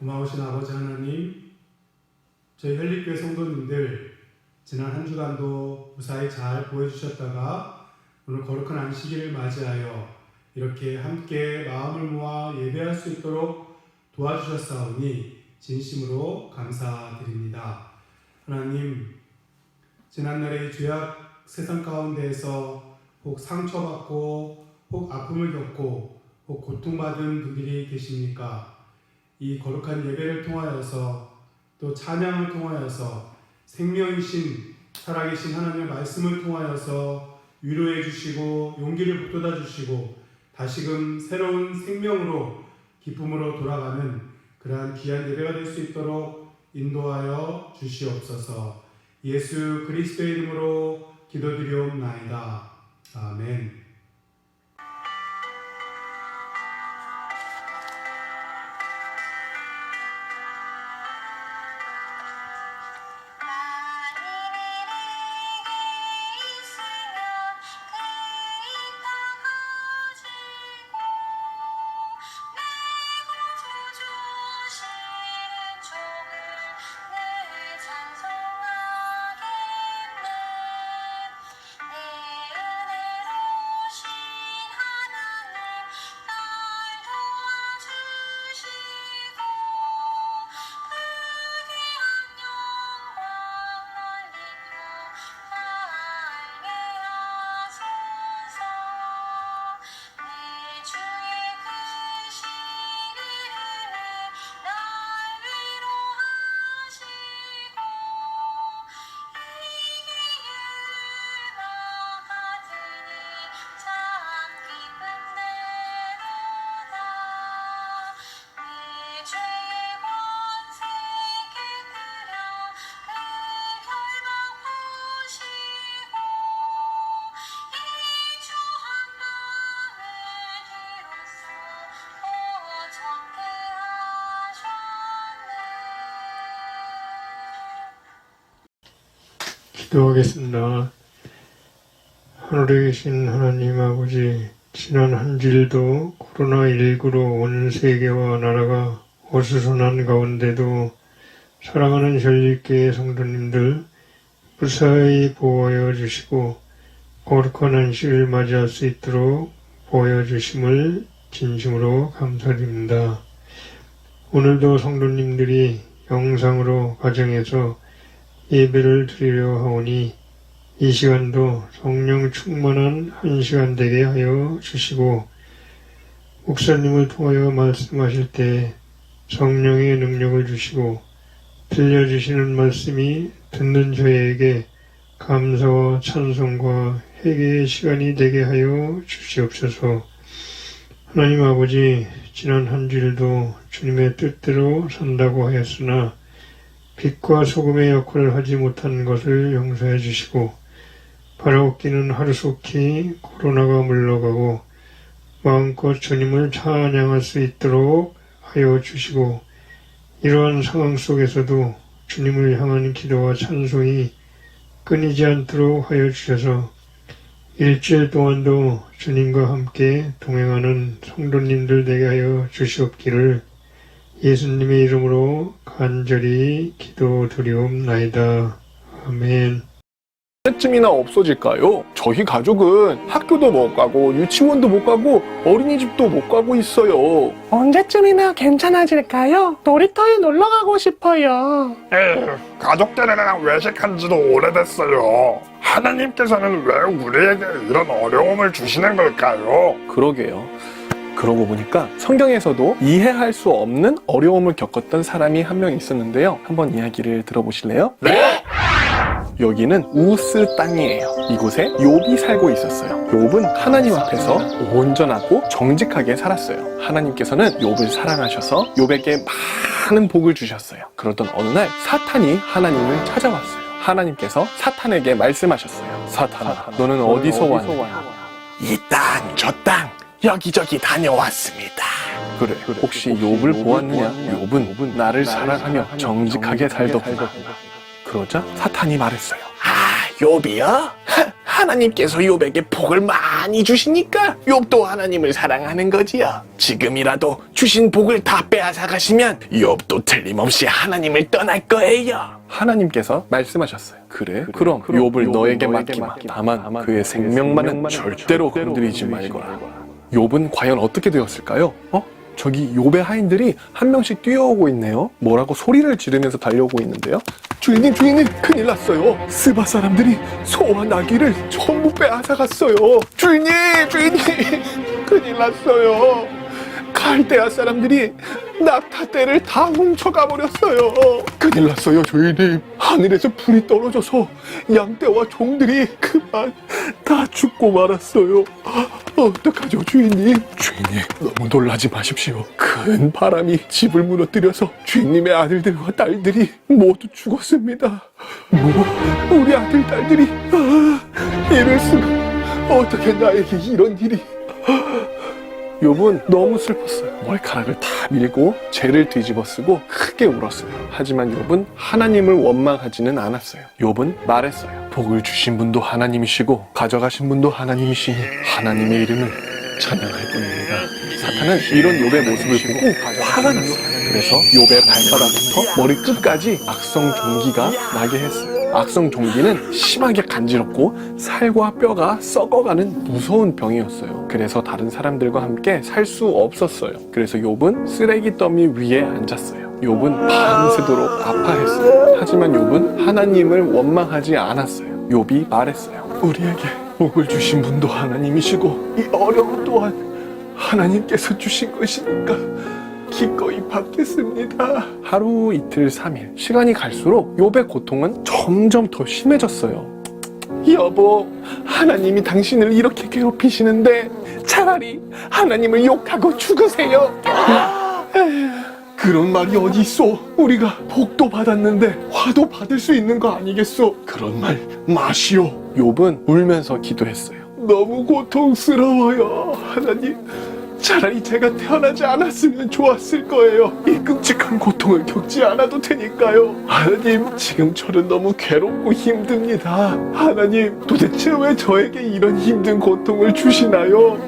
고마우신 아버지 하나님, 저희 헬릭교회 성도님들 지난 한 주간도 무사히 잘 보여주셨다가 오늘 거룩한 안식일을 맞이하여 이렇게 함께 마음을 모아 예배할 수 있도록 도와주셨사오니 진심으로 감사드립니다. 하나님, 지난날의 죄악 세상 가운데에서 혹 상처받고 혹 아픔을 겪고 혹 고통받은 분들이 계십니까? 이 거룩한 예배를 통하여서 또 찬양을 통하여서 생명이신 살아계신 하나님의 말씀을 통하여서 위로해 주시고 용기를 북돋아 주시고 다시금 새로운 생명으로 기쁨으로 돌아가는 그러한 귀한 예배가 될 수 있도록 인도하여 주시옵소서. 예수 그리스도의 이름으로 기도드리옵나이다. 아멘. 기도하겠습니다. 하늘에 계신 하나님 아버지, 지난 한 주일도 코로나19로 온 세계와 나라가 어수선한 가운데도 사랑하는 혈육교회 성도님들 무사히 보호하여 주시고 거룩한 안식을 맞이할 수 있도록 보호하여 주심을 진심으로 감사드립니다. 오늘도 성도님들이 영상으로 가정에서 예배를 드리려 하오니 이 시간도 성령 충만한 한 시간 되게 하여 주시고 목사님을 통하여 말씀하실 때 성령의 능력을 주시고 들려주시는 말씀이 듣는 저에게 감사와 찬송과 회개의 시간이 되게 하여 주시옵소서. 하나님 아버지, 지난 한 주일도 주님의 뜻대로 산다고 하였으나 빛과 소금의 역할을 하지 못한 것을 용서해 주시고 바라옵기는 하루속히 코로나가 물러가고 마음껏 주님을 찬양할 수 있도록 하여 주시고 이러한 상황 속에서도 주님을 향한 기도와 찬송이 끊이지 않도록 하여 주셔서 일주일 동안도 주님과 함께 동행하는 성도님들 되게 하여 주시옵기를 예수님의 이름으로 간절히 기도드리옵나이다. 아멘. 언제쯤이나 없어질까요? 저희 가족은 학교도 못 가고 유치원도 못 가고 어린이집도 못 가고 있어요. 언제쯤이나 괜찮아질까요? 놀이터에 놀러 가고 싶어요. 에휴, 가족들이랑 외식한 지도 오래됐어요. 하나님께서는 왜 우리에게 이런 어려움을 주시는 걸까요? 그러게요. 그러고 보니까 성경에서도 이해할 수 없는 어려움을 겪었던 사람이 한 명 있었는데요. 한번 이야기를 들어보실래요? 네! 여기는 우스 땅이에요. 이곳에 욥이 살고 있었어요. 욥은 하나님 앞에서 온전하고 정직하게 살았어요. 하나님께서는 욥을 사랑하셔서 욥에게 많은 복을 주셨어요. 그러던 어느 날 사탄이 하나님을 찾아왔어요. 하나님께서 사탄에게 말씀하셨어요. 사탄아, 너는 어디서 왔냐? 이 땅, 저 땅, 여기저기 다녀왔습니다. 그래, 혹시 욥을 보았느냐? 욥은 나를 사랑하며 정직하게 살더구나. 그러자 사탄이 말했어요. 욥이요? 하나님께서 욥에게 복을 많이 주시니까 욥도 하나님을 사랑하는 거지요. 지금이라도 주신 복을 다 빼앗아 가시면 욥도 틀림없이 하나님을 떠날 거예요. 하나님께서 말씀하셨어요. 그래? 그럼 욥을 너에게 맡기마. 다만 그의 생명만은 절대로 건드리지 말거라. 욥은 과연 어떻게 되었을까요? 저기 욥의 하인들이 한 명씩 뛰어오고 있네요. 뭐라고 소리를 지르면서 달려오고 있는데요. 주인님, 주인님, 큰일 났어요. 스바 사람들이 소와 나귀를 전부 빼앗아갔어요. 주인님, 주인님, 큰일 났어요. 갈대아 사람들이 낙타떼를 다 훔쳐가 버렸어요. 큰일 났어요, 주인님. 하늘에서 불이 떨어져서 양떼와 종들이 그만 다 죽고 말았어요. 어떡하죠, 주인님? 주인님, 너무 놀라지 마십시오. 큰 바람이 집을 무너뜨려서 주인님의 아들들과 딸들이 모두 죽었습니다. 우리 아들, 딸들이 이럴 수가. 어떻게 나에게 이런 일이. 욥은 너무 슬펐어요. 머리카락을 다 밀고 죄를 뒤집어 쓰고 크게 울었어요. 하지만 욥은 하나님을 원망하지는 않았어요. 욥은 말했어요. 복을 주신 분도 하나님이시고 가져가신 분도 하나님이시니 하나님의 이름을 찬양할 뿐입니다. 사탄은 이런 욥의 모습을 보고 화가 났어요. 그래서 욥의 발바닥부터 머리 끝까지 악성 종기가 나게 했어요. 악성 종기는 심하게 간지럽고 살과 뼈가 썩어가는 무서운 병이었어요. 그래서 다른 사람들과 함께 살 수 없었어요. 그래서 욥은 쓰레기 더미 위에 앉았어요. 욥은 밤새도록 아파했어요. 하지만 욥은 하나님을 원망하지 않았어요. 욥이 말했어요. 우리에게 복을 주신 분도 하나님이시고 이 어려움 또한 하나님께서 주신 것이니까 기꺼이 받겠습니다. 하루, 이틀, 3일 시간이 갈수록 욥의 고통은 점점 더 심해졌어요. 여보, 하나님이 당신을 이렇게 괴롭히시는데 차라리 하나님을 욕하고 죽으세요. 그런 말이 어디 있어? 우리가 복도 받았는데 화도 받을 수 있는 거 아니겠소? 그런 말 마시오. 욥은 울면서 기도했어요. 너무 고통스러워요, 하나님. 차라리 제가 태어나지 않았으면 좋았을 거예요. 이 끔찍한 고통을 겪지 않아도 되니까요. 하나님, 지금처럼 너무 괴롭고 힘듭니다. 하나님, 도대체 왜 저에게 이런 힘든 고통을 주시나요?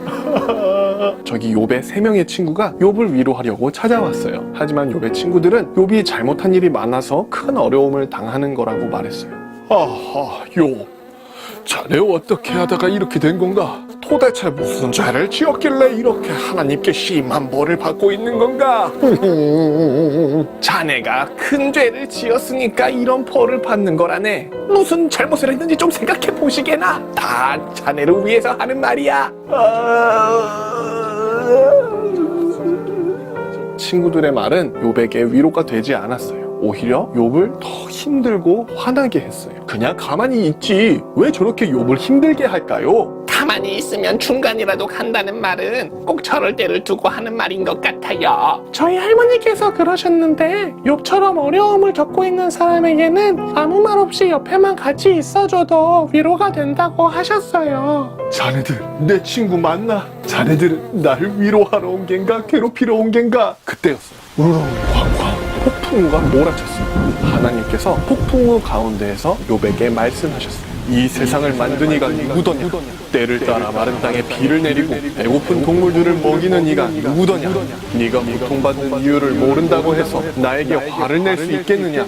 저기 욥의 3명의 친구가 욥을 위로하려고 찾아왔어요. 하지만 욥의 친구들은 욥이 잘못한 일이 많아서 큰 어려움을 당하는 거라고 말했어요. 아하, 욥, 자네 어떻게 하다가 이렇게 된 건가? 도대체 무슨 죄를 지었길래 이렇게 하나님께 심한 벌을 받고 있는 건가? 자네가 큰 죄를 지었으니까 이런 벌을 받는 거라네. 무슨 잘못을 했는지 좀 생각해 보시게나. 다 자네를 위해서 하는 말이야. 친구들의 말은 욥에게 위로가 되지 않았어요. 오히려 욥을 더 힘들고 화나게 했어요. 그냥 가만히 있지 왜 저렇게 욥을 힘들게 할까요? 가만히 있으면 중간이라도 간다는 말은 꼭 저럴 때를 두고 하는 말인 것 같아요. 저희 할머니께서 그러셨는데 욥처럼 어려움을 겪고 있는 사람에게는 아무 말 없이 옆에만 같이 있어줘도 위로가 된다고 하셨어요. 자네들 내 친구 맞나? 자네들은 나를 위로하러 온 겐가 괴롭히러 온 겐가? 그때였어요. 우렁쾅쾅 폭풍우가 몰아쳤어요. 하나님께서 폭풍우 가운데에서 욥에게 말씀하셨어요. 이 세상을 만든 이가 누구더냐? 때를 따라 마른 땅에 비를 내리고 배고픈 동물들을 먹이는 이가 누구더냐? 네가 고통받는 이유를 모른다고 해서 나에게 화를 낼 수 있겠느냐?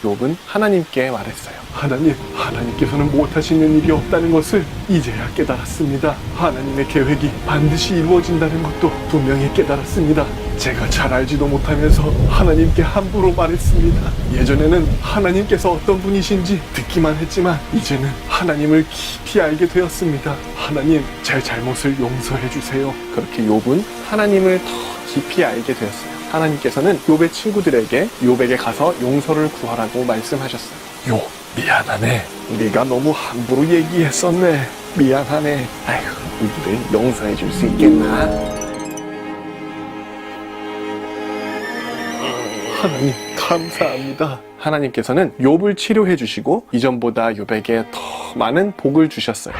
욥은 하나님께 말했어요. 하나님, 하나님께서는 못하시는 일이 없다는 것을 이제야 깨달았습니다. 하나님의 계획이 반드시 이루어진다는 것도 분명히 깨달았습니다. 제가 잘 알지도 못하면서 하나님께 함부로 말했습니다. 예전에는 하나님께서 어떤 분이신지 듣기만 했지만 이제는 하나님을 깊이 알게 되었습니다. 하나님, 제 잘못을 용서해 주세요. 그렇게 욥은 하나님을 더 깊이 알게 되었어요. 하나님께서는 욥의 친구들에게 욥에게 가서 용서를 구하라고 말씀하셨어요. 욥, 미안하네. 네가 너무 함부로 얘기했었네. 미안하네. 아이고, 우리를 용서해 줄 수 있겠나? 하나님, 감사합니다. 하나님께서는 욥을 치료해 주시고 이전보다 욥에게 더 많은 복을 주셨어요.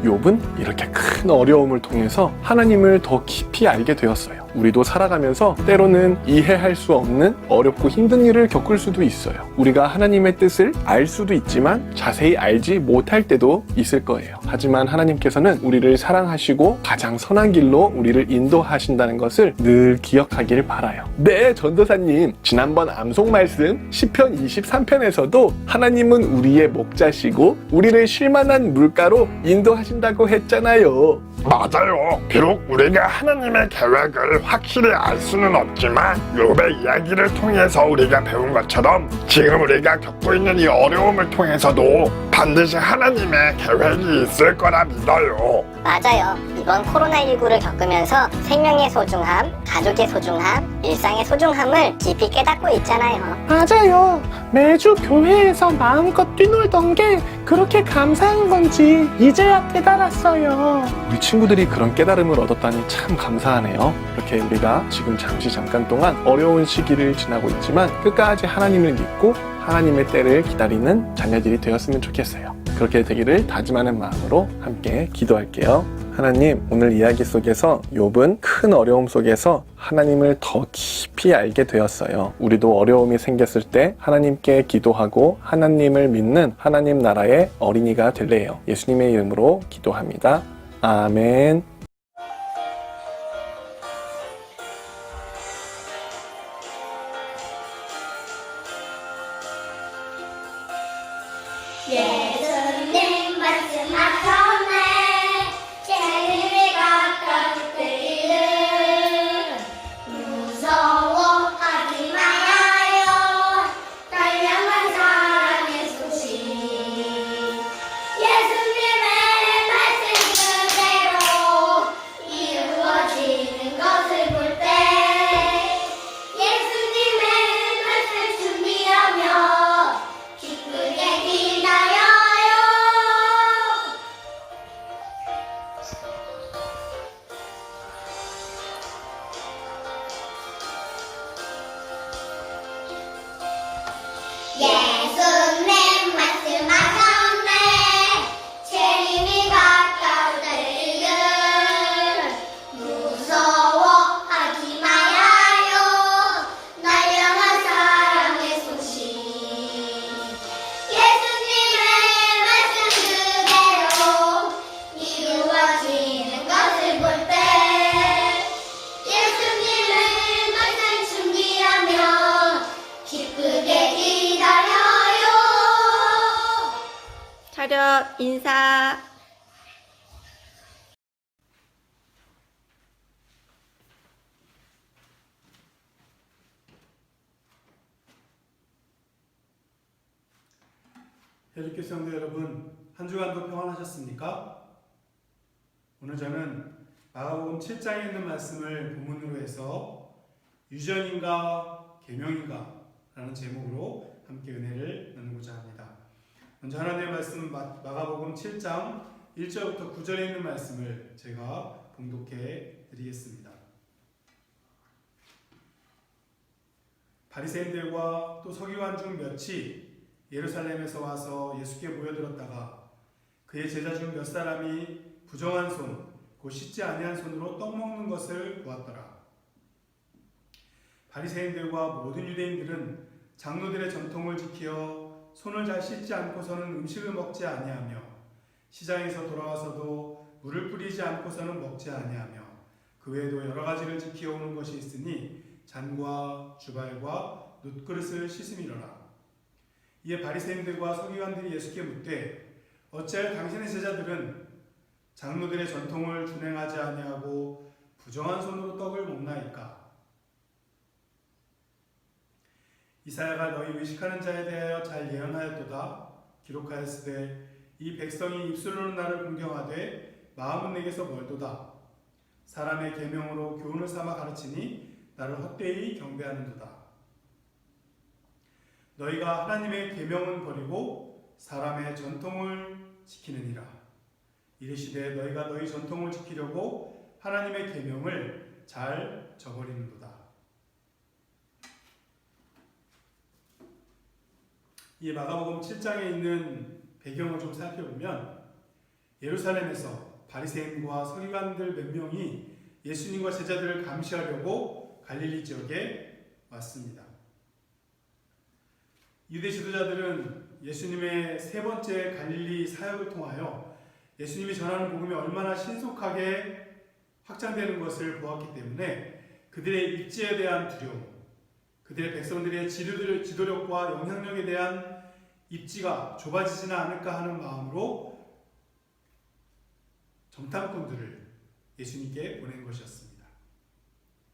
욥은 이렇게 큰 어려움을 통해서 하나님을 더 깊이 알게 되었어요. 우리도 살아가면서 때로는 이해할 수 없는 어렵고 힘든 일을 겪을 수도 있어요. 우리가 하나님의 뜻을 알 수도 있지만 자세히 알지 못할 때도 있을 거예요. 하지만 하나님께서는 우리를 사랑하시고 가장 선한 길로 우리를 인도하신다는 것을 늘 기억하길 바라요. 네, 전도사님. 지난번 암송 말씀 시편 23편에서도 하나님은 우리의 목자시고 우리를 쉴만한 물가로 인도하신다고 했잖아요. 맞아요. 비록 우리가 하나님의 계획을 확실히 알 수는 없지만 욥의 이야기를 통해서 우리가 배운 것처럼 지금 우리가 겪고 있는 이 어려움을 통해서도 반드시 하나님의 계획이 있을 거라 믿어요. 맞아요. 이번 코로나19를 겪으면서 생명의 소중함, 가족의 소중함, 일상의 소중함을 깊이 깨닫고 있잖아요. 맞아요. 매주 교회에서 마음껏 뛰놀던 게 그렇게 감사한 건지 이제야 깨달았어요. 우리 친구들이 그런 깨달음을 얻었다니 참 감사하네요. 이렇게 우리가 지금 잠깐 동안 어려운 시기를 지나고 있지만 끝까지 하나님을 믿고 하나님의 때를 기다리는 자녀들이 되었으면 좋겠어요. 그렇게 되기를 다짐하는 마음으로 함께 기도할게요. 하나님, 오늘 이야기 속에서 욥은 큰 어려움 속에서 하나님을 더 깊이 알게 되었어요. 우리도 어려움이 생겼을 때 하나님께 기도하고 하나님을 믿는 하나님 나라의 어린이가 될래요. 예수님의 이름으로 기도합니다. 아멘. 예수님 말씀하셨네. 재림이 가까울 때에는 무서워하지 말아요. 달려간 사랑의 소식. 예수님의 말씀 그대로 이루어지는 것을 볼 때 예수님의 말씀 준비하며 기쁘게 기다려요. 예수님 말씀하셨네. 재림이 가까울 때에는 무서워하지 말아요. 날 향한 사랑의 소식. 예수님의 말씀 그대로 이루어지는 것을 볼 때 예수님의 말씀 준비하며 기쁘게 기다려요. 차렷 인사. 헬리교 성도 여러분, 한 주간도 평안하셨습니까? 오늘 저는 마가복음 7장에 있는 말씀을 본문으로 해서 유전인가 계명인가 라는 제목으로 함께 은혜를 나누고자 합니다. 먼저 하나님의 말씀 마가복음 7장 1절부터 9절에 있는 말씀을 제가 봉독해 드리겠습니다. 바리새인들과 또 서기관 중 몇이 예루살렘에서 와서 예수께 모여들었다가 그의 제자 중 몇 사람이 부정한 손, 곧 씻지 아니한 손으로 떡 먹는 것을 보았더라. 바리새인들과 모든 유대인들은 장로들의 전통을 지키어 손을 잘 씻지 않고서는 음식을 먹지 아니하며 시장에서 돌아와서도 물을 뿌리지 않고서는 먹지 아니하며 그 외에도 여러 가지를 지키어 오는 것이 있으니 잔과 주발과 놋그릇을 씻음이로라. 이에 바리새인들과 서기관들이 예수께 묻되 어찌하여 당신의 제자들은 장로들의 전통을 준행하지 아니하고 부정한 손으로 떡을 먹나이까? 이사야가 너희 의식하는 자에 대하여 잘 예언하였도다. 기록하였으되 이 백성이 입술로는 나를 공경하되 마음은 내게서 멀도다. 사람의 계명으로 교훈을 삼아 가르치니 나를 헛되이 경배하는도다. 너희가 하나님의 계명은 버리고 사람의 전통을 지키느니라. 이르시되 너희가 너희 전통을 지키려고 하나님의 계명을 잘 저버리는도다. 이 마가복음 7장에 있는 배경을 좀 살펴보면 예루살렘에서 바리새인과 서기관들 몇 명이 예수님과 제자들을 감시하려고 갈릴리 지역에 왔습니다. 유대 지도자들은 예수님의 세 번째 갈릴리 사역을 통하여 예수님이 전하는 복음이 얼마나 신속하게 확장되는 것을 보았기 때문에 그들의 입지에 대한 두려움, 그들의 백성들의 지도력과 영향력에 대한 입지가 좁아지지는 않을까 하는 마음으로 정탐꾼들을 예수님께 보낸 것이었습니다.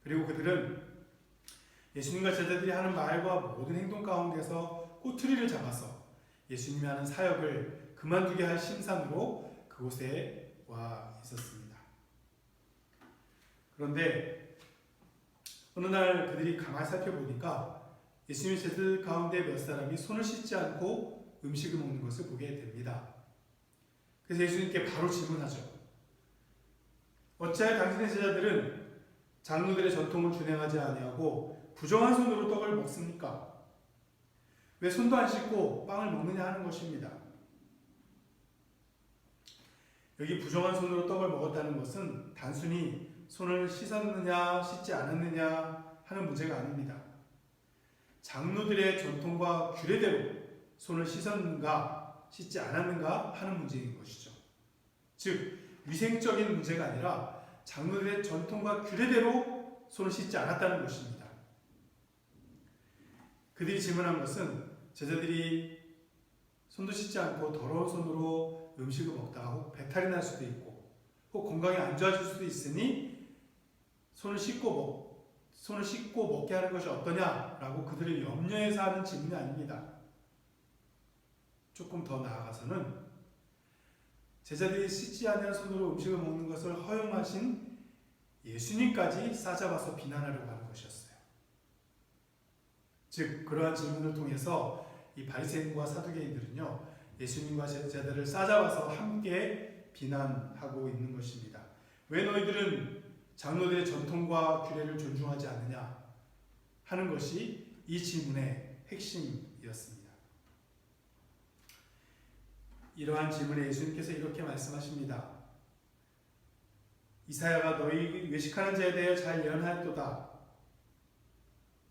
그리고 그들은 예수님과 제자들이 하는 말과 모든 행동 가운데서 꼬투리를 잡아서 예수님이 하는 사역을 그만두게 할 심산으로 그곳에 와 있었습니다. 그런데 어느 날 그들이 가만히 살펴보니까 예수님의 제자들 가운데 몇 사람이 손을 씻지 않고 음식을 먹는 것을 보게 됩니다. 그래서 예수님께 바로 질문하죠. 어찌하여 당신의 제자들은 장로들의 전통을 준행하지 아니하고 부정한 손으로 떡을 먹습니까? 왜 손도 안 씻고 빵을 먹느냐 하는 것입니다. 여기 부정한 손으로 떡을 먹었다는 것은 단순히 손을 씻었느냐 씻지 않았느냐 하는 문제가 아닙니다. 장로들의 전통과 규례대로 손을 씻었는가 씻지 않았는가 하는 문제인 것이죠. 즉 위생적인 문제가 아니라 장로들의 전통과 규례대로 손을 씻지 않았다는 것입니다. 그들이 질문한 것은 제자들이 손도 씻지 않고 더러운 손으로 음식을 먹다가 혹 배탈이 날 수도 있고 혹 건강이 안 좋아질 수도 있으니 손을 씻고 먹게 하는 것이 어떠냐라고 그들을 염려해서 하는 질문이 아닙니다. 조금 더 나아가서는 제자들이 씻지 않은 손으로 음식을 먹는 것을 허용하신 예수님까지 싸잡아서 비난하려고 하는 것이었어요. 즉 그러한 질문을 통해서 이 바리새인과 사두개인들은요 예수님과 제자들을 싸잡아서 함께 비난하고 있는 것입니다. 왜 너희들은 장로들의 전통과 규례를 존중하지 않느냐 하는 것이 이 질문의 핵심이었습니다. 이러한 질문에 예수님께서 이렇게 말씀하십니다. 이사야가 너희 외식하는 자에 대해 잘 예언하였도다.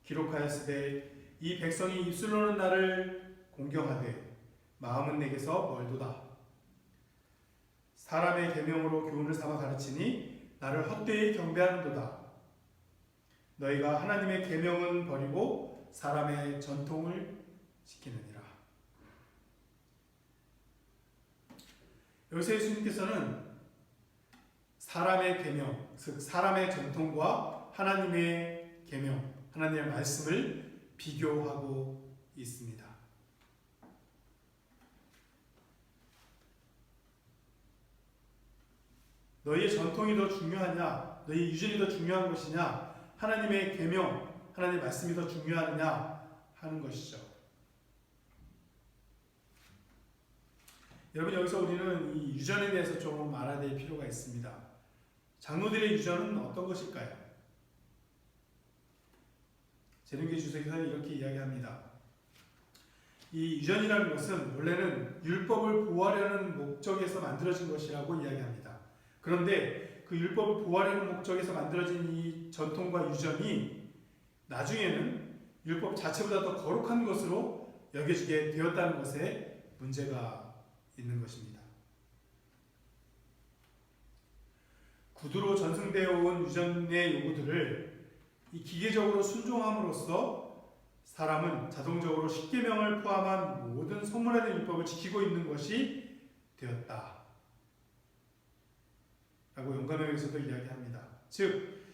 기록하였으되 이 백성이 입술로는 나를 공경하되 마음은 내게서 멀도다. 사람의 계명으로 교훈을 삼아 가르치니 나를 헛되이 경배하는도다. 너희가 하나님의 계명은 버리고 사람의 전통을 지키느니라. 여기서 예수님께서는 사람의 계명, 즉 사람의 전통과 하나님의 계명, 하나님의 말씀을 비교하고 있습니다. 너희의 전통이 더 중요하냐, 너희의 유전이 더 중요한 것이냐, 하나님의 계명, 하나님의 말씀이 더 중요하느냐 하는 것이죠. 여러분 여기서 우리는 이 유전에 대해서 좀 알아야 될 필요가 있습니다. 장로들의 유전은 어떤 것일까요? 재림교 주석에서는 이렇게 이야기합니다. 이 유전이라는 것은 원래는 율법을 보호하려는 목적에서 만들어진 것이라고 이야기합니다. 그런데 그 율법을 보호하려는 목적에서 만들어진 이 전통과 유전이 나중에는 율법 자체보다 더 거룩한 것으로 여겨지게 되었다는 것에 문제가 있는 것입니다. 구두로 전승되어 온 유전의 요구들을 이 기계적으로 순종함으로써 사람은 자동적으로 십계명을 포함한 모든 성문화된 율법을 지키고 있는 것이 되었다. 라고 영감형에서도 이야기합니다. 즉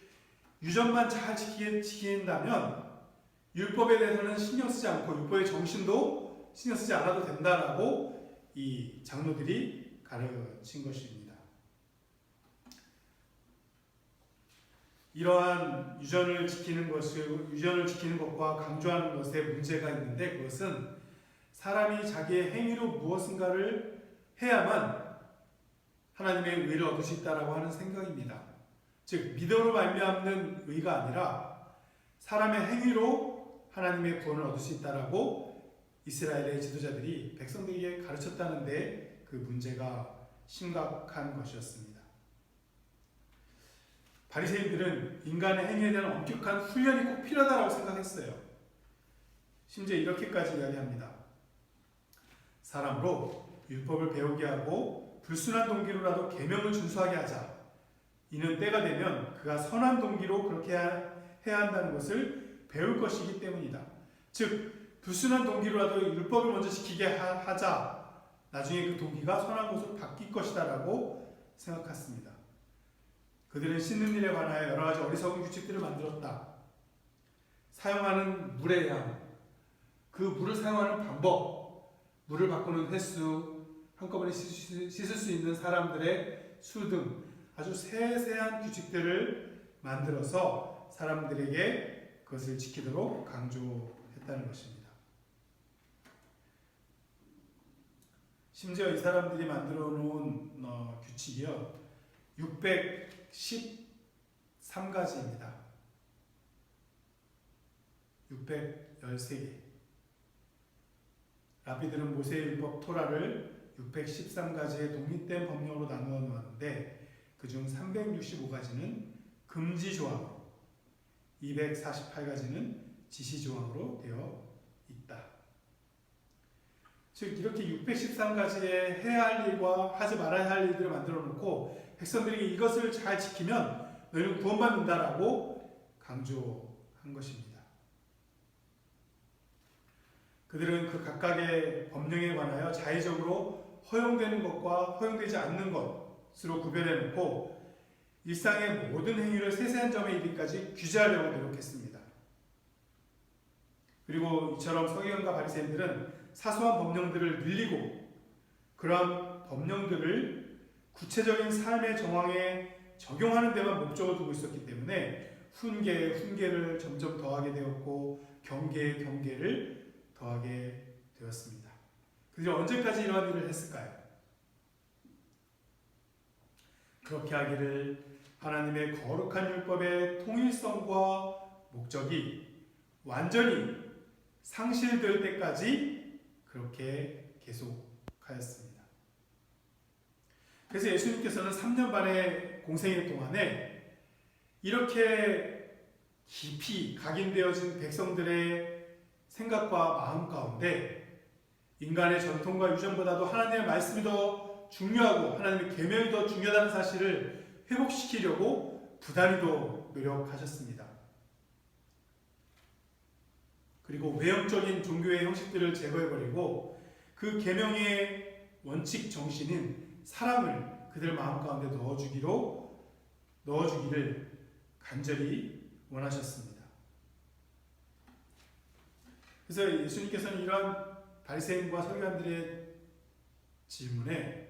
유전만 잘 지킨다면 율법에 대해서는 신경 쓰지 않고 율법의 정신도 신경 쓰지 않아도 된다라고 이 장로들이 가르친 것입니다. 이러한 유전을 지키는 것과 강조하는 것에 문제가 있는데 그것은 사람이 자기의 행위로 무엇인가를 해야만 하나님의 의를 얻을 수 있다라고 하는 생각입니다. 즉 믿음으로 말미암는 의가 아니라 사람의 행위로 하나님의 구원을 얻을 수 있다라고 이스라엘의 지도자들이 백성들에게 가르쳤다는데 그 문제가 심각한 것이었습니다. 바리새인들은 인간의 행위에 대한 엄격한 훈련이 꼭 필요하다고 생각했어요. 심지어 이렇게까지 이야기합니다. 사람으로 율법을 배우게 하고 불순한 동기로라도 계명을 준수하게 하자. 이는 때가 되면 그가 선한 동기로 그렇게 해야 한다는 것을 배울 것이기 때문이다. 즉 불순한 동기로라도 율법을 먼저 지키게 하자. 나중에 그 동기가 선한 것으로 바뀔 것이다 라고 생각했습니다. 그들은 씻는 일에 관하여 여러 가지 어리석은 규칙들을 만들었다. 사용하는 물의 양, 그 물을 사용하는 방법, 물을 바꾸는 횟수, 한꺼번에 씻을 수 있는 사람들의 수 등 아주 세세한 규칙들을 만들어서 사람들에게 그것을 지키도록 강조했다는 것입니다. 심지어 이 사람들이 만들어 놓은 규칙이요 613가지입니다. 613개. 랍비들은 모세율법 토라를 613가지의 독립된 법령으로 나누어 놓았는데 그중 365가지는 금지 조항, 248가지는 지시 조항으로 되어 있다. 즉 이렇게 613가지의 해야 할 일과 하지 말아야 할 일들을 만들어 놓고 백성들이 이것을 잘 지키면 너희는 구원받는다라고 강조한 것입니다. 그들은 그 각각의 법령에 관하여 자의적으로 허용되는 것과 허용되지 않는 것으로 구별해 놓고 일상의 모든 행위를 세세한 점에 이르기까지 규제하려고 노력했습니다. 그리고 이처럼 서기관과 바리새인들은 사소한 법령들을 늘리고 그러한 법령들을 구체적인 삶의 정황에 적용하는 데만 목적을 두고 있었기 때문에 훈계에 훈계를 점점 더하게 되었고 경계에 경계를 더하게 되었습니다. 그들이 언제까지 이러한 일을 했을까요? 그렇게 하기를 하나님의 거룩한 율법의 통일성과 목적이 완전히 상실될 때까지 그렇게 계속하였습니다. 그래서 예수님께서는 3년 반의 공생애 동안에 이렇게 깊이 각인되어진 백성들의 생각과 마음 가운데 인간의 전통과 유전보다도 하나님의 말씀이 더 중요하고 하나님의 계명이 더 중요하다는 사실을 회복시키려고 부단히도 노력하셨습니다. 그리고 외형적인 종교의 형식들을 제거해버리고 그 계명의 원칙 정신인 사랑을 그들 마음 가운데 넣어주기를 간절히 원하셨습니다. 그래서 예수님께서는 이러한 바리새인과 서기관들의 질문에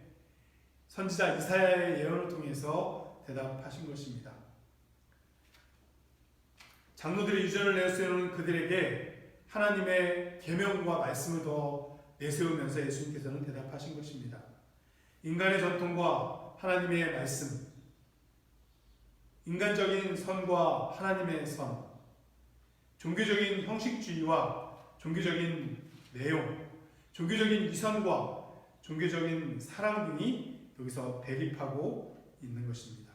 선지자 이사야의 예언을 통해서 대답하신 것입니다. 장로들의 유전을 내세우는 그들에게 하나님의 계명과 말씀을 더 내세우면서 예수님께서는 대답하신 것입니다. 인간의 전통과 하나님의 말씀, 인간적인 선과 하나님의 선, 종교적인 형식주의와 종교적인 내용, 종교적인 위선과 종교적인 사랑 등이 여기서 대립하고 있는 것입니다.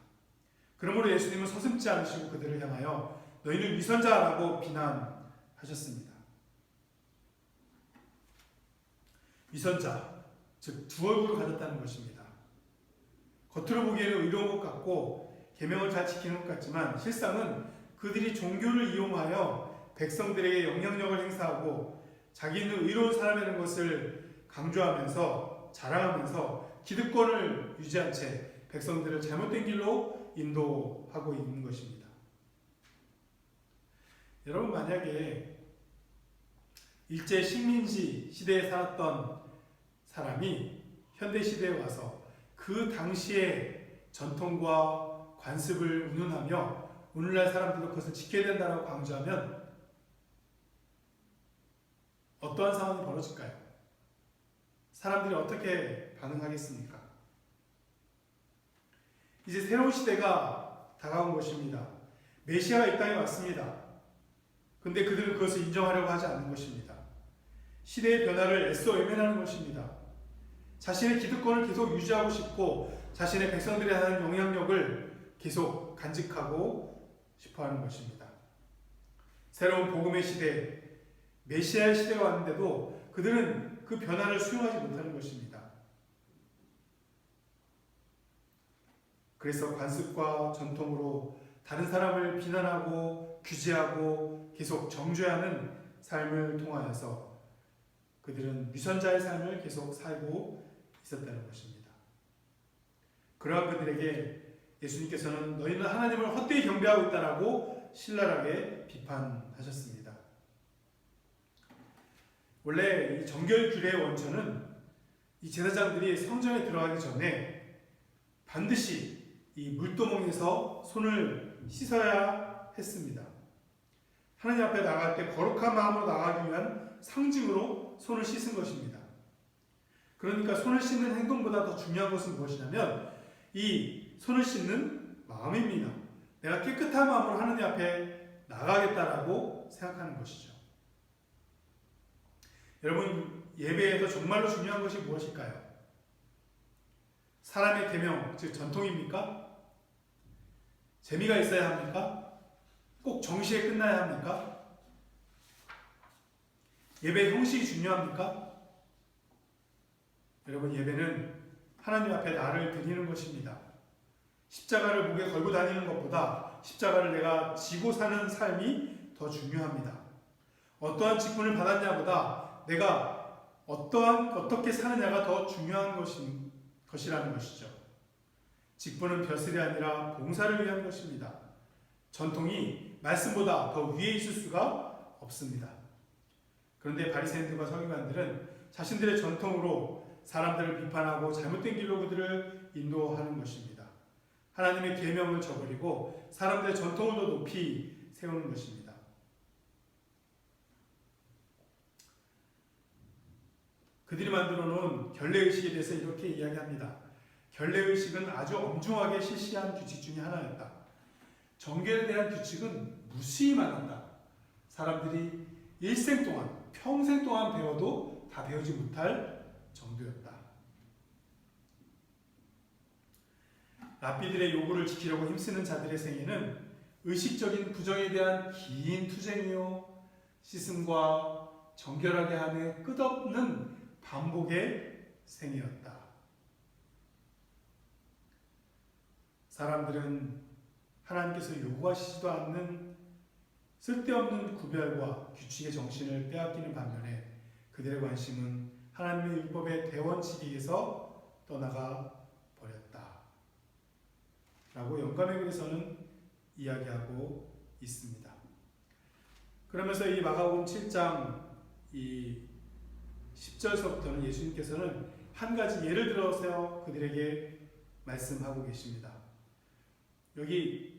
그러므로 예수님은 서슴지 않으시고 그들을 향하여 너희는 위선자라고 비난하셨습니다. 위선자, 즉 두 얼굴을 가졌다는 것입니다. 겉으로 보기에는 의로운 것 같고 계명을 잘 지키는 것 같지만 실상은 그들이 종교를 이용하여 백성들에게 영향력을 행사하고 자기는 의로운 사람이라는 것을 강조하면서 자랑하면서 기득권을 유지한 채 백성들을 잘못된 길로 인도하고 있는 것입니다. 여러분 만약에 일제 식민지 시대에 살았던 사람이 현대 시대에 와서 그 당시의 전통과 관습을 운운하며 오늘날 사람들도 그것을 지켜야 된다고 강조하면 어떠한 상황이 벌어질까요? 사람들이 어떻게 반응하겠습니까? 이제 새로운 시대가 다가온 것입니다. 메시아가 이 땅에 왔습니다. 근데 그들은 그것을 인정하려고 하지 않는 것입니다. 시대의 변화를 애써 외면하는 것입니다. 자신의 기득권을 계속 유지하고 싶고 자신의 백성들에 대한 영향력을 계속 간직하고 싶어 하는 것입니다. 새로운 복음의 시대, 메시아의 시대가 왔는데도 그들은 그 변화를 수용하지 못하는 것입니다. 그래서 관습과 전통으로 다른 사람을 비난하고 규제하고 계속 정죄하는 삶을 통하여서 그들은 위선자의 삶을 계속 살고 있었다는 것입니다. 그러한 그들에게 예수님께서는 너희는 하나님을 헛되이 경배하고 있다라고 신랄하게 비판하셨습니다. 원래 이 정결규례의 원천은 이 제사장들이 성전에 들어가기 전에 반드시 이 물도멍에서 손을 씻어야 했습니다. 하나님 앞에 나갈 때 거룩한 마음으로 나가기 위한 상징으로 손을 씻은 것입니다. 그러니까 손을 씻는 행동보다 더 중요한 것은 무엇이냐면 이 손을 씻는 마음입니다. 내가 깨끗한 마음으로 하나님 앞에 나가겠다라고 생각하는 것이죠. 여러분, 예배에서 정말로 중요한 것이 무엇일까요? 사람의 계명, 즉 전통입니까? 재미가 있어야 합니까? 꼭 정시에 끝나야 합니까? 예배 형식이 중요합니까? 여러분, 예배는 하나님 앞에 나를 드리는 것입니다. 십자가를 목에 걸고 다니는 것보다 십자가를 내가 지고 사는 삶이 더 중요합니다. 어떠한 직분을 받았냐보다 내가 어떻게 사느냐가 더 중요한 것이라는 것이죠. 직분은 벼슬이 아니라 봉사를 위한 것입니다. 전통이 말씀보다 더 위에 있을 수가 없습니다. 그런데 바리새인들과 서기관들은 자신들의 전통으로 사람들을 비판하고 잘못된 길로 그들을 인도하는 것입니다. 하나님의 계명을 저버리고 사람들의 전통을 더 높이 세우는 것입니다. 그들이 만들어 놓은 결례의식에 대해서 이렇게 이야기합니다. 결례의식은 아주 엄중하게 실시한 규칙 중에 하나였다. 정결에 대한 규칙은 무수히 많았다. 사람들이 일생 동안, 평생 동안 배워도 다 배우지 못할 정도였다. 랍비들의 요구를 지키려고 힘쓰는 자들의 생애는 의식적인 부정에 대한 긴 투쟁이요, 씻음과 정결하게 함의 끝없는 반복의 생애였다. 사람들은 하나님께서 요구하시지도 않는 쓸데없는 구별과 규칙의 정신을 빼앗기는 반면에 그들의 관심은 하나님의 율법의 대원칙에서 떠나가 버렸다. 라고 영감의 글에서는 이야기하고 있습니다. 그러면서 이 마가복음 7장 이 10절서부터는 예수님께서는 한 가지 예를 들어서 그들에게 말씀하고 계십니다. 여기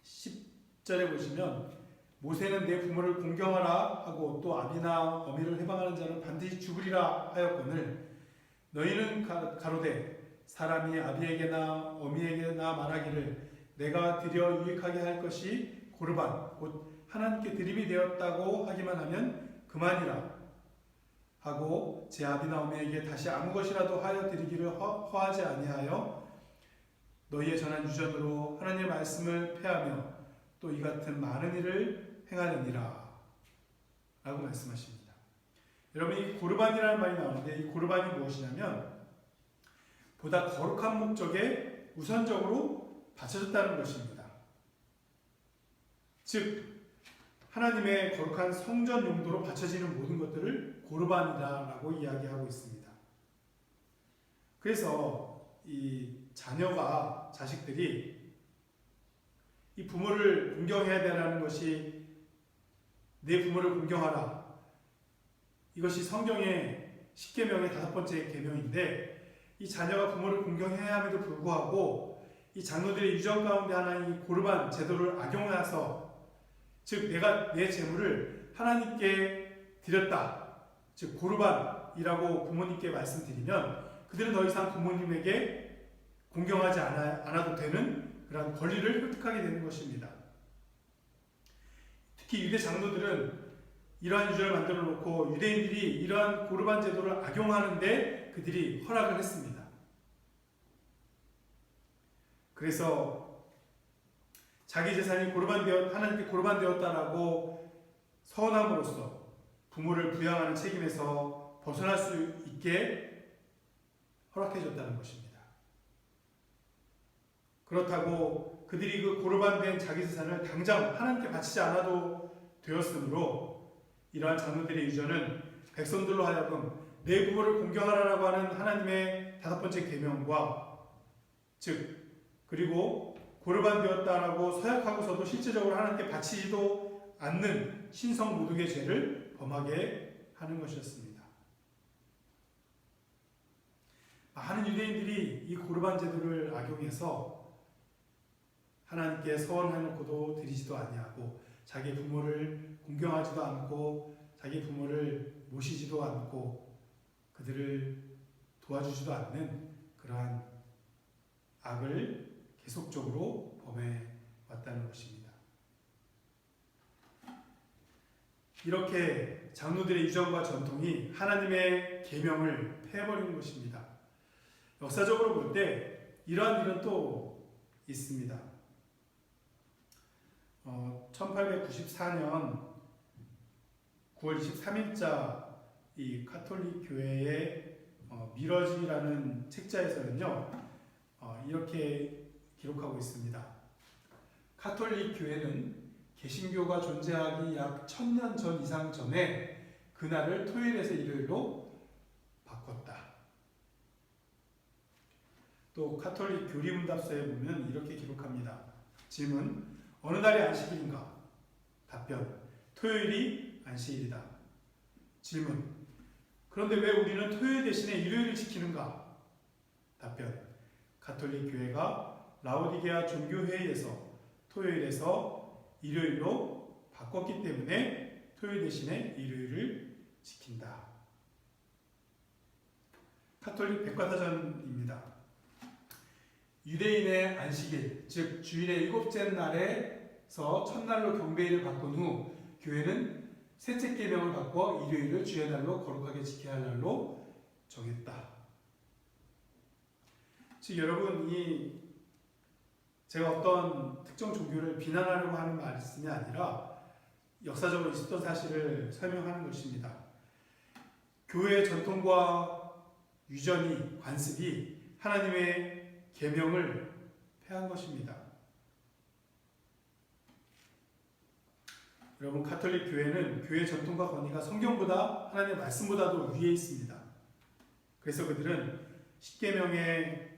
10절에 보시면 모세는 내 부모를 공경하라 하고 또 아비나 어미를 해방하는 자는 반드시 죽으리라 하였거늘 너희는 가로되 사람이 아비에게나 어미에게나 말하기를 내가 드려 유익하게 할 것이 고르반 곧 하나님께 드림이 되었다고 하기만 하면 그만이라 하고 제 아비나 어미에게 다시 아무 것이라도 하여 드리기를 허하지 아니하여 너희의 전한 유전으로 하나님의 말씀을 폐하며 또 이 같은 많은 일을 행하느니라 라고 말씀하십니다. 여러분, 이 고르반이라는 말이 나오는데 이 고르반이 무엇이냐면 보다 거룩한 목적에 우선적으로 바쳐졌다는 것입니다. 즉 하나님의 거룩한 성전 용도로 바쳐지는 모든 것들을 고르반이라고 이야기하고 있습니다. 그래서 이 자식들이 이 부모를 공경해야 되라는 것이 내 부모를 공경하라. 이것이 성경의 10계명의 5번째 계명인데 이 자녀가 부모를 공경해야 함에도 불구하고 이 장로들의 유전 가운데 하나인 이 고르반 제도를 악용해서 즉 내가 내 재물을 하나님께 드렸다. 즉 고르반이라고 부모님께 말씀드리면 그들은 더 이상 부모님에게 공경하지 않아도 되는 그런 권리를 획득하게 되는 것입니다. 특히 유대 장로들은 이러한 유전을 만들어 놓고 유대인들이 이러한 고르반 제도를 악용하는데 그들이 허락을 했습니다. 그래서 자기 재산이 하나님께 고르반되었다라고 서운함으로써 부모를 부양하는 책임에서 벗어날 수 있게 허락해 줬다는 것입니다. 그렇다고 그들이 그 고르반된 자기 재산을 당장 하나님께 바치지 않아도 되었으므로 이러한 장로들의 유전은 백성들로 하여금 내 부모를 공경하라라고 하는 하나님의 5번째 계명과 그리고 고르반되었다라고 서약하고서도 실제적으로 하나님께 바치지도 않는 신성 모독의 죄를 범하게 하는 것이었습니다. 많은 유대인들이 이 고르반 제도를 악용해서 하나님께 서원해놓고도 드리지도 아니하고 자기 부모를 공경하지도 않고 자기 부모를 모시지도 않고 그들을 도와주지도 않는 그러한 악을 계속적으로 범해 왔다는 것입니다. 이렇게 장로들의 유전과 전통이 하나님의 계명을 폐해버린 것입니다. 역사적으로 볼 때 이러한 일은 또 있습니다. 1894년 9월 23일자 이 가톨릭 교회의 미러지라는 책자에서는요 이렇게 기록하고 있습니다. 가톨릭 교회는 개신교가 존재하기 약 1000년 전 이상 전에 그날을 토요일에서 일요일로 바꿨다. 또 가톨릭 교리문답서에 보면 이렇게 기록합니다. 질문: 어느 날이 안식일인가? 답변: 토요일이 안식일이다. 질문: 그런데 왜 우리는 토요일 대신에 일요일을 지키는가? 답변: 가톨릭 교회가 라오디게아 종교회의에서 토요일에서 일요일로 바꿨기 때문에 토요일 대신에 일요일을 지킨다. 가톨릭 백과사전입니다. 유대인의 안식일, 즉 주일의 7째 날에서 첫날로 경배일을 바꾼 후 교회는 셋째 계명을 바꿔 일요일을 주의 날로 거룩하게 지켜야 할 날로 정했다. 즉 여러분, 제가 어떤 특정 종교를 비난하려고 하는 말씀이 아니라 역사적으로 있었던 사실을 설명하는 것입니다. 교회의 전통과 유전이, 관습이 하나님의 계명을 폐한 것입니다. 여러분, 가톨릭 교회는 교회 전통과 권위가 성경보다 하나님의 말씀보다도 위에 있습니다. 그래서 그들은 십계명의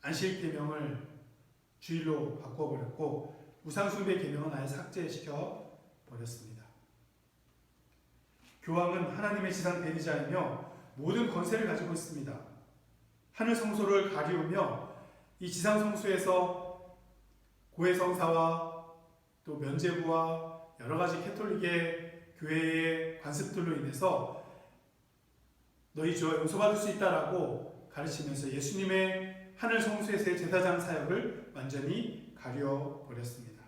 안식 계명을 주일로 바꿔버렸고 우상숭배 계명은 아예 삭제시켜 버렸습니다. 교황은 하나님의 지상 대리자이며 모든 권세를 가지고 있습니다. 하늘 성소를 가리우며 이 지상 성소에서 고해성사와 또 면제부와 여러 가지 캐톨릭의 교회의 관습들로 인해서 너희 죄와 용서받을 수 있다라고 가르치면서 예수님의 하늘 성소에서의 제사장 사역을 완전히 가려버렸습니다.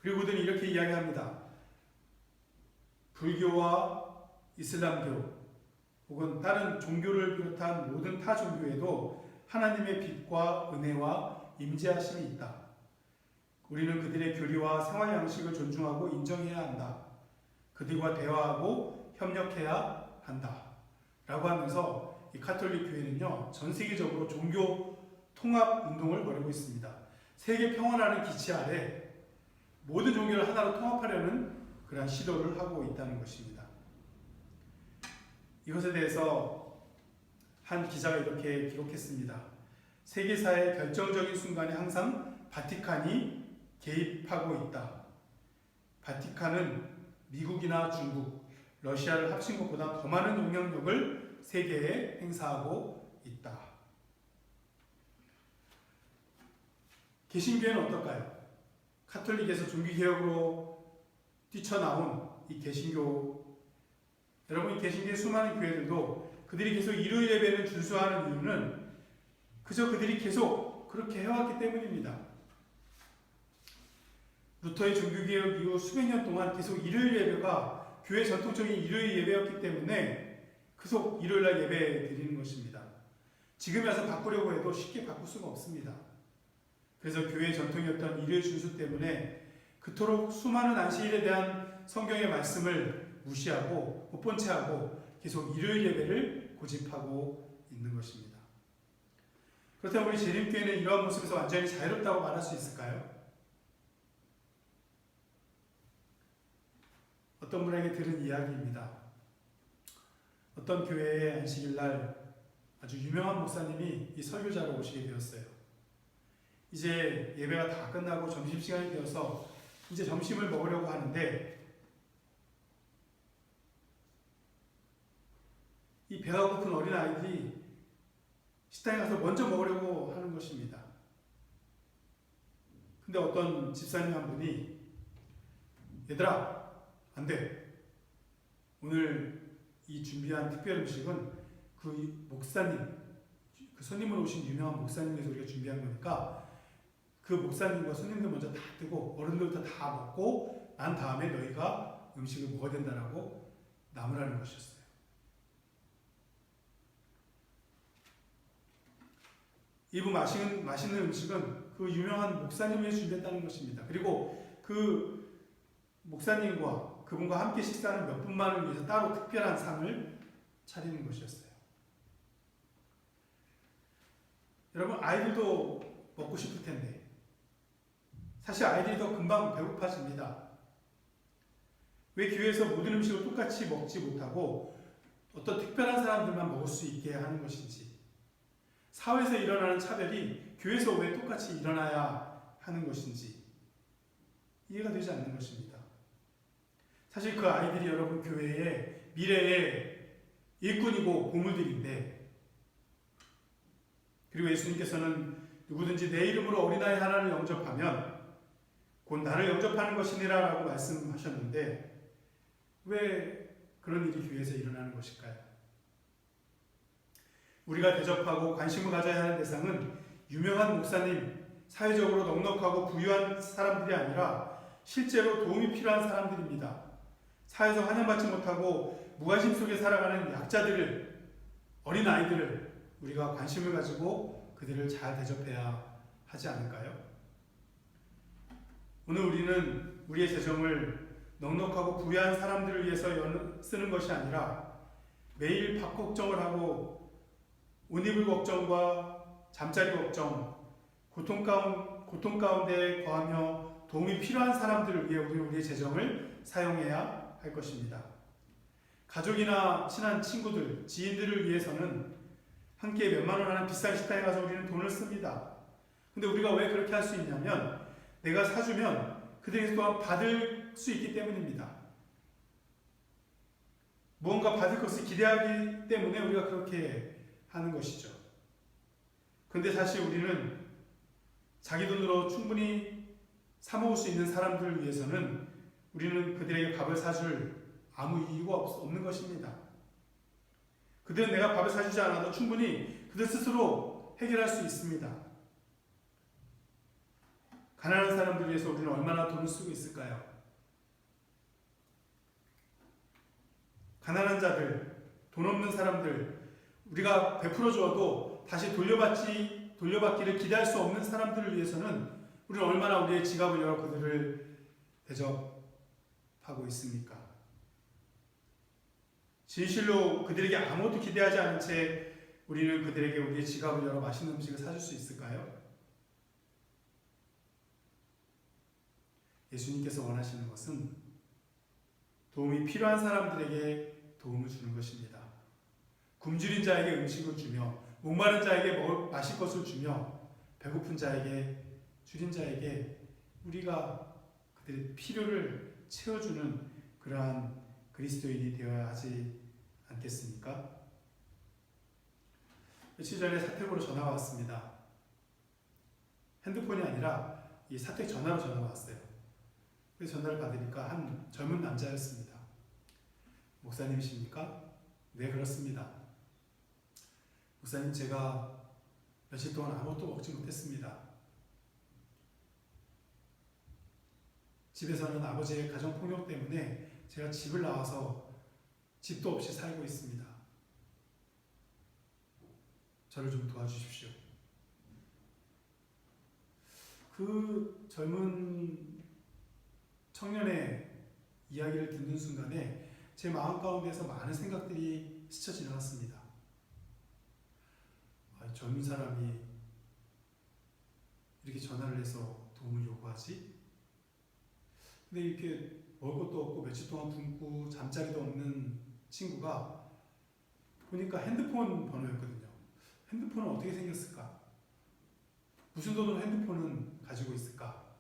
그리고 그들은 이렇게 이야기합니다. 불교와 이슬람교 혹은 다른 종교를 비롯한 모든 타 종교에도 하나님의 빛과 은혜와 임재하심이 있다. 우리는 그들의 교리와 생활 양식을 존중하고 인정해야 한다. 그들과 대화하고 협력해야 한다. 라고 하면서 이 가톨릭 교회는요, 전 세계적으로 종교 통합 운동을 벌이고 있습니다. 세계 평화라는 기치 아래 모든 종교를 하나로 통합하려는 그런 시도를 하고 있다는 것입니다. 이것에 대해서 한 기자가 이렇게 기록했습니다. 세계사의 결정적인 순간에 항상 바티칸이 개입하고 있다. 바티칸은 미국이나 중국, 러시아를 합친 것보다 더 많은 영향력을 세계에 행사하고 있다. 개신교회는 어떨까요? 가톨릭에서 종교개혁으로 뛰쳐나온 이 개신교, 여러분, 이 개신교의 수많은 교회들도 그들이 계속 일요일 예배를 준수하는 이유는 그저 그들이 계속 그렇게 해왔기 때문입니다. 루터의 종교개혁 이후 수백 년 동안 계속 일요일 예배가 교회 전통적인 일요일 예배였기 때문에 계속 일요일날 예배 드리는 것입니다. 지금에 와서 바꾸려고 해도 쉽게 바꿀 수가 없습니다. 그래서 교회의 전통이었던 일요일 준수 때문에 그토록 수많은 안식일에 대한 성경의 말씀을 무시하고 못 본 채 하고 계속 일요일 예배를 고집하고 있는 것입니다. 그렇다면 우리 재림교회는 이러한 모습에서 완전히 자유롭다고 말할 수 있을까요? 어떤 분에게 들은 이야기입니다. 어떤 교회의 안식일 날 아주 유명한 목사님이 이 설교자로 오시게 되었어요. 이제 예배가 다 끝나고 점심시간이 되어서 이제 점심을 먹으려고 하는데 이 배가 고픈 어린 아이들이 식당에 가서 먼저 먹으려고 하는 것입니다. 근데 어떤 집사님 한 분이 얘들아 안 돼. 오늘 이 준비한 특별 음식은 그 목사님, 그 손님으로 오신 유명한 목사님께서 우리가 준비한 거니까 그 목사님과 손님들 먼저 다 뜨고 어른들부터 다 먹고 난 다음에 너희가 음식을 먹어야 된다라고 나무라는 것이었어요. 이부 맛있는 음식은 그 유명한 목사님이 준비했다는 것입니다. 그리고 그 목사님과 그분과 함께 식사하는 몇 분만을 위해서 따로 특별한 상을 차리는 것이었어요. 여러분, 아이들도 먹고 싶을 텐데 사실 아이들이 더 금방 배고파집니다. 왜 교회에서 모든 음식을 똑같이 먹지 못하고 어떤 특별한 사람들만 먹을 수 있게 하는 것인지, 사회에서 일어나는 차별이 교회에서 왜 똑같이 일어나야 하는 것인지 이해가 되지 않는 것입니다. 사실 그 아이들이 여러분 교회의 미래의 일꾼이고 보물들인데, 그리고 예수님께서는 누구든지 내 이름으로 어린아이 하나를 영접하면 곧 나를 영접하는 것이니라 라고 말씀하셨는데 왜 그런 일이 교회에서 일어나는 것일까요? 우리가 대접하고 관심을 가져야 하는 대상은 유명한 목사님, 사회적으로 넉넉하고 부유한 사람들이 아니라 실제로 도움이 필요한 사람들입니다. 사회에서 환영받지 못하고 무관심 속에 살아가는 약자들을, 어린 아이들을 우리가 관심을 가지고 그들을 잘 대접해야 하지 않을까요? 오늘 우리는 우리의 재정을 넉넉하고 부유한 사람들을 위해서 쓰는 것이 아니라 매일 밥 걱정을 하고 옷 입을 걱정과 잠자리 걱정, 고통 가운데 거하며 도움이 필요한 사람들을 위해 우리는 우리의 재정을 사용해야 할 것입니다. 가족이나 친한 친구들, 지인들을 위해서는 한 끼에 몇만 원 하는 비싼 식당에 가서 우리는 돈을 씁니다. 근데 우리가 왜 그렇게 할 수 있냐면 내가 사주면 그들에게서 또한 받을 수 있기 때문입니다. 무언가 받을 것을 기대하기 때문에 우리가 그렇게 하는 것이죠. 근데 사실 우리는 자기 돈으로 충분히 사 먹을 수 있는 사람들을 위해서는 우리는 그들에게 밥을 사줄 아무 이유가 없는 것입니다. 그들은 내가 밥을 사주지 않아도 충분히 그들 스스로 해결할 수 있습니다. 가난한 사람들을 위해서 우리는 얼마나 돈을 쓰고 있을까요? 가난한 자들, 돈 없는 사람들, 우리가 베풀어 주어도 다시 돌려받기를 기대할 수 없는 사람들을 위해서는 우리는 얼마나 우리의 지갑을 열어 그들을 대접하고 있습니까? 진실로 그들에게 아무것도 기대하지 않은 채 우리는 그들에게 우리의 지갑을 열어 맛있는 음식을 사줄 수 있을까요? 예수님께서 원하시는 것은 도움이 필요한 사람들에게 도움을 주는 것입니다. 굶주린 자에게 음식을 주며 목마른 자에게 마실 것을 주며 배고픈 자에게, 줄인 자에게 우리가 그들의 필요를 채워주는 그러한 그리스도인이 되어야 하지 않겠습니까? 며칠 전에 사택으로 전화가 왔습니다. 핸드폰이 아니라 이 사택 전화로 전화가 왔어요. 그래서 전화를 받으니까 한 젊은 남자였습니다. 목사님이십니까? 네, 그렇습니다. 목사님, 제가 며칠 동안 아무것도 먹지 못했습니다. 집에서는 아버지의 가정폭력 때문에 제가 집을 나와서 집도 없이 살고 있습니다. 저를 좀 도와주십시오. 그 젊은 청년의 이야기를 듣는 순간에 제 마음 가운데서 많은 생각들이 스쳐 지나갔습니다. 젊은 사람이 이렇게 전화를 해서 도움을 요구하지? 근데 이렇게 먹을 것도 없고 며칠 동안 굶고 잠자리도 없는 친구가 보니까 핸드폰 번호였거든요. 핸드폰은 어떻게 생겼을까? 무슨 돈으로 핸드폰은 가지고 있을까?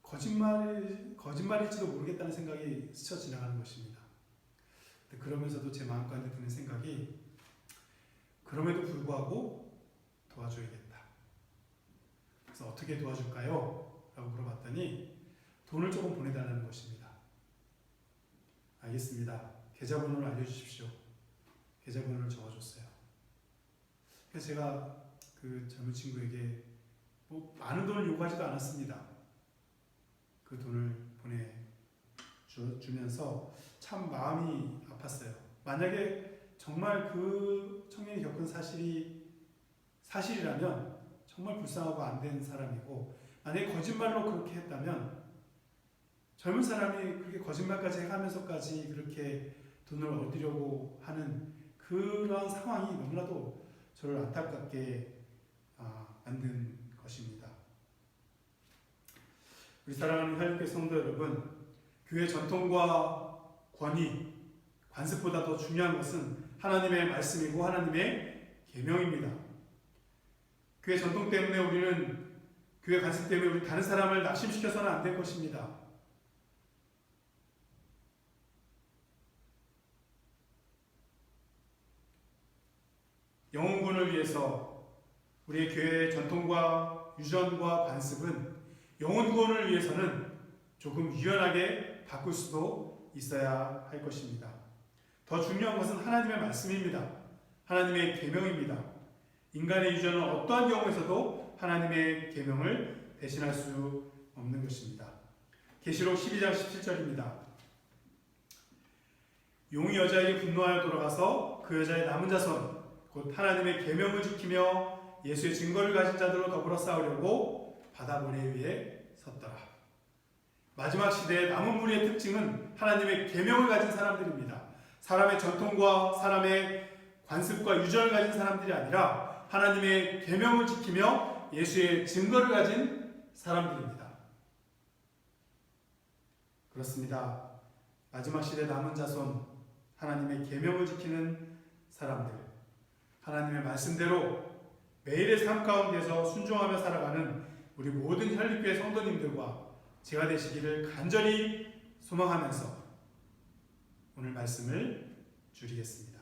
거짓말일지도 모르겠다는 생각이 스쳐 지나가는 것입니다. 그러면서도 제 마음 가운데 드는 생각이 그럼에도 불구하고 도와줘야겠다. 그래서 어떻게 도와줄까요? 라고 물어봤더니 돈을 조금 보내달라는 것입니다. 알겠습니다. 계좌번호를 알려주십시오. 계좌번호를 적어줬어요. 그래서 제가 그 젊은 친구에게 많은 돈을 요구하지도 않았습니다. 그 돈을 보내주면서 참 마음이 아팠어요. 만약에 정말 그 청년이 겪은 사실이라면 정말 불쌍하고 안 된 사람이고, 만약에 거짓말로 그렇게 했다면 젊은 사람이 그렇게 거짓말까지 해가면서까지 그렇게 돈을 얻으려고 하는 그러한 상황이 너무나도 저를 안타깝게 만든 것입니다. 우리 사랑하는 하나님의 성도 여러분, 교회 전통과 권위, 관습보다 더 중요한 것은 하나님의 말씀이고 하나님의 계명입니다. 교회 전통 때문에 우리는, 교회 관습 때문에 우리 다른 사람을 낙심시켜서는 안 될 것입니다. 영혼군을 위해서 우리의 교회의 전통과 유전과 관습은 영혼구원을 위해서는 조금 유연하게 바꿀 수도 있어야 할 것입니다. 더 중요한 것은 하나님의 말씀입니다. 하나님의 계명입니다. 인간의 유전은 어떠한 경우에서도 하나님의 계명을 대신할 수 없는 것입니다. 계시록 12장 17절입니다. 용이 여자에게 분노하여 돌아가서 그 여자의 남은 자손 곧 하나님의 계명을 지키며 예수의 증거를 가진 자들로 더불어 싸우려고 바다 모래 위에 섰더라. 마지막 시대의 남은 무리의 특징은 하나님의 계명을 가진 사람들입니다. 사람의 전통과 사람의 관습과 유전을 가진 사람들이 아니라 하나님의 계명을 지키며 예수의 증거를 가진 사람들입니다. 그렇습니다. 마지막 시대 남은 자손, 하나님의 계명을 지키는 사람들, 하나님의 말씀대로 매일의 삶 가운데서 순종하며 살아가는 우리 모든 혈립교회 성도님들과 제가 되시기를 간절히 소망하면서 오늘 말씀을 줄이겠습니다.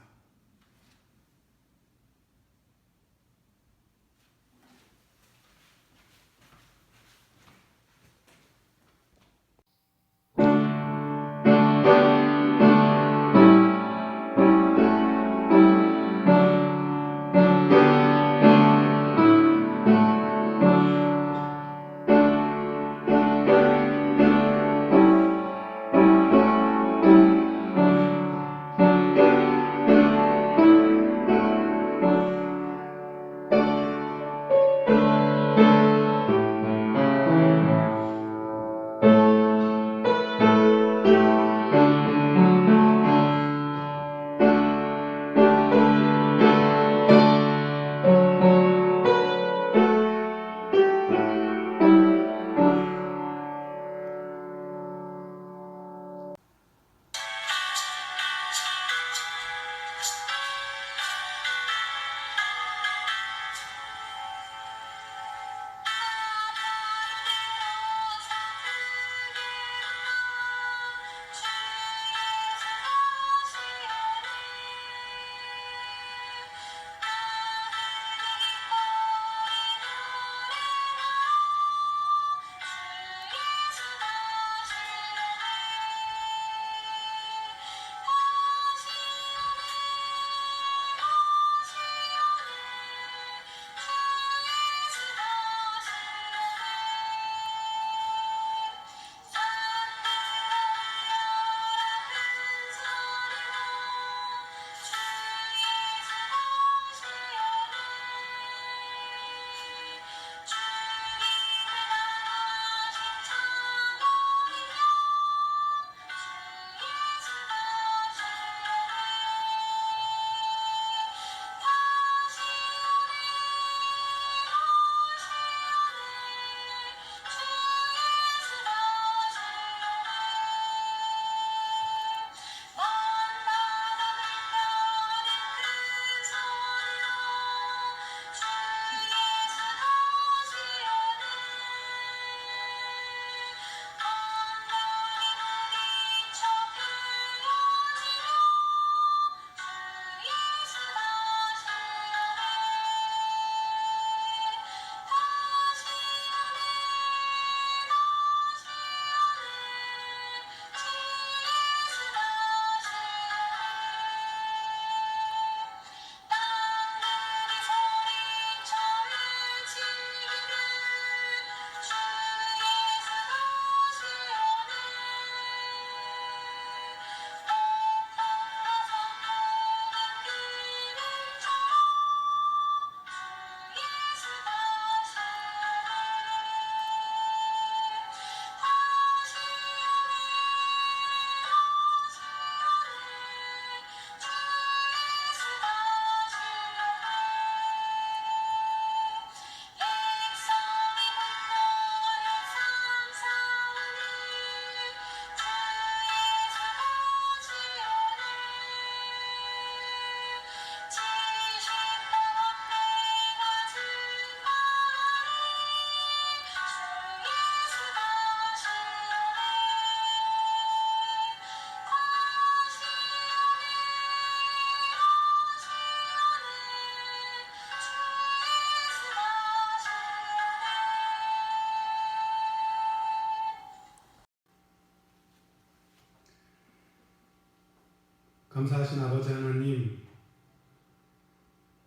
감사하신 아버지 하나님,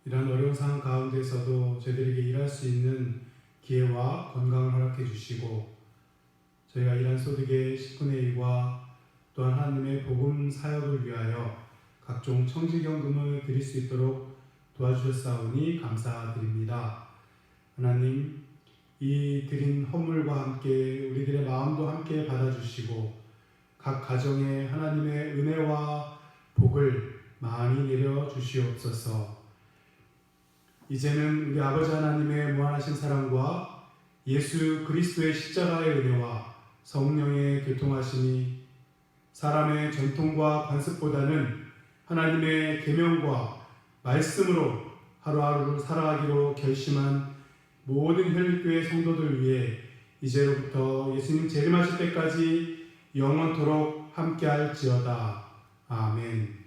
이런 어려운 상황 가운데서도 저희들에게 일할 수 있는 기회와 건강을 허락해 주시고 저희가 일한 소득의 10분의 1과 또한 하나님의 복음 사역을 위하여 각종 청지경금을 드릴 수 있도록 도와주셨사오니 감사드립니다. 하나님, 이 드린 헌물과 함께 우리들의 마음도 함께 받아주시고 각 가정에 하나님의 은혜와 복을 많이 내려주시옵소서. 이제는 우리 아버지 하나님의 무한하신 사랑과 예수 그리스도의 십자가의 은혜와 성령의 교통하심이 사람의 전통과 관습보다는 하나님의 계명과 말씀으로 하루하루를 살아가기로 결심한 모든 혈육교회 성도들 위해 이제로부터 예수님 재림하실 때까지 영원토록 함께할지어다. 아멘.